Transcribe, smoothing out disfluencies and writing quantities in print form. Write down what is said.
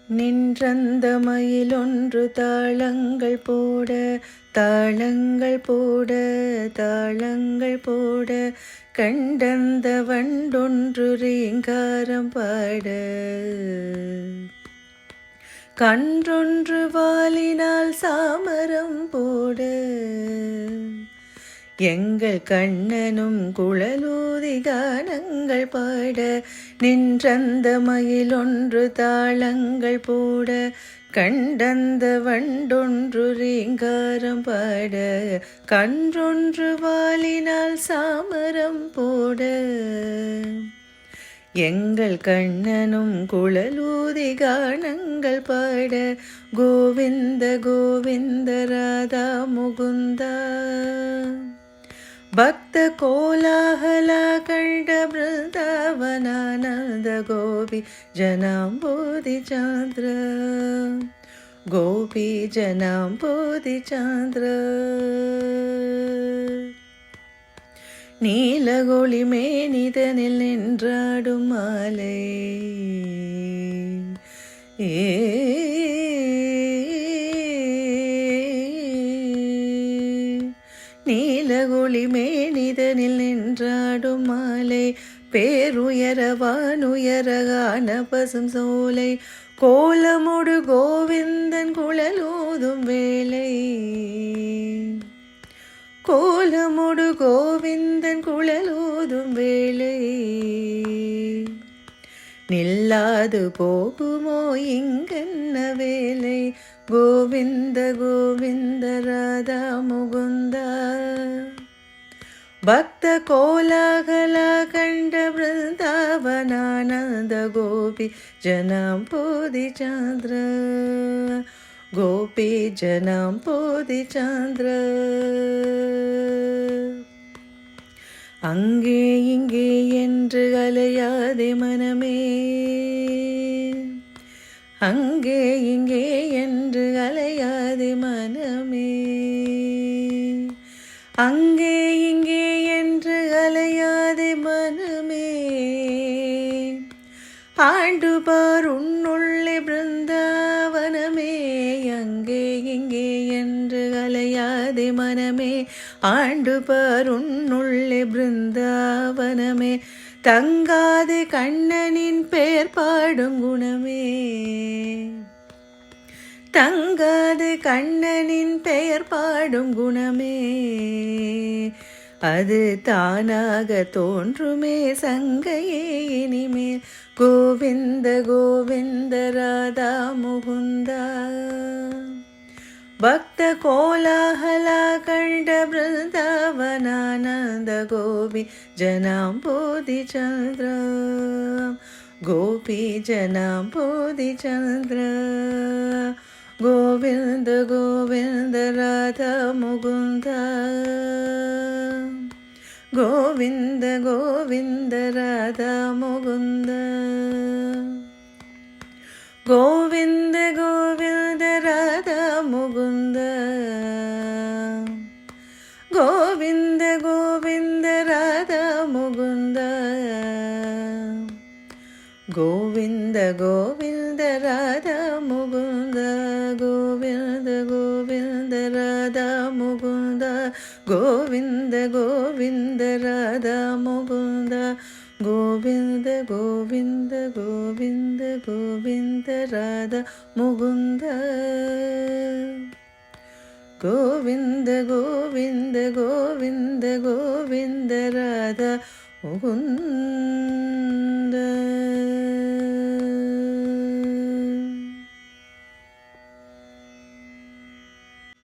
நின்றந்த மயிலொன்று தாளங்கள் போட தாளங்கள் போட தாளங்கள் போட கண்டந்த வண்டொன்று ரீங்காரம் பாட கன்றொன்று வாலினால் சாமரம் போட எங்கள் கண்ணனும் குழலூதி கானங்கள் பாட நின்றந்த மயிலொன்று தாளங்கள் போட கண்டந்த வண்டொன்று ரீங்காரம் பாட கன்றொன்று வாலினால் சாமரம் போட எங்கள் கண்ணனும் குழலூதி கானங்கள் பாட கோவிந்த கோவிந்த ராதா முகுந்தா பக்த கோலாகல கண்ட பிருந்தாவனானந்த கோபி ஜனாம்போதி சந்திர கோபி ஜனாம்போதி சந்திர நீலகொளி மேனிதனில் நின்றாடும் மாலை நீலகொளி மேனிதனில் நின்றாடும் மாலை பேருயர வானுயர கான பசும் சோலை கோலமுடு கோவிந்தன் குழலூதும் வேளை கோலமுடு கோவிந்தன் குழலூதும் வேளை நில்லாது போகுமோ இங்கென்ன வேலை கோவிந்த கோவிந்த ராதா முகுந்தா பக்த கோலாகல கண்ட பிருந்தாவனானந்த கோபி ஜனாம்போதி சந்திர கோபி ஜனாம்போதி சந்திர அங்கே இங்கே என்று அலையாதே மனமே அங்கே இங்கே என்று அலையாதே மனமே அங்கே இங்கே என்று அலையாதே மனமே ஆண்டு பார் உன்னுள்ளே பிருந்தாவனமே அங்கே இங்கே என்று அலையாதே மனமே ஆண்டு பார் உன்னுள்ளே பிருந்தாவனமே தங்காது கண்ணனின் பெயர் பாடும் குணமே தங்காது கண்ணனின் பெயர் பாடும் குணமே அது தானாக தோன்றுமே சங்கையே இனிமேல் கோவிந்த கோவிந்த ராதா முகுந்தா பக்த கோலாகல கண்ட பிருந்தாவனானந்த கோபி ஜனாம்போதி சந்திர கோபி ஜனாம்போதி சந்திர கோவிந்த கோவிந்த ராதா முகுந்தா கோவிந்த கோவிந்த ராதா முகுந்தா கோவிந்த கோவிந்த ராதா முகுந்தா கோவிந்த கோவிந்த ராதா முகுந்தா கோவிந்த கோவிந்த ராதா முகுந்தா கோவிந்த கோவிந்த ராதா முகுந்தா கோவிந்த கோவிந்த ராதா முகுந்தா கோவிந்த கோவிந்த கோவிந்த கோவிந்த ராதா முகுந்தா கோவிந்த கோவிந்த கோவிந்த கோவிந்த ராதா முகுந்தா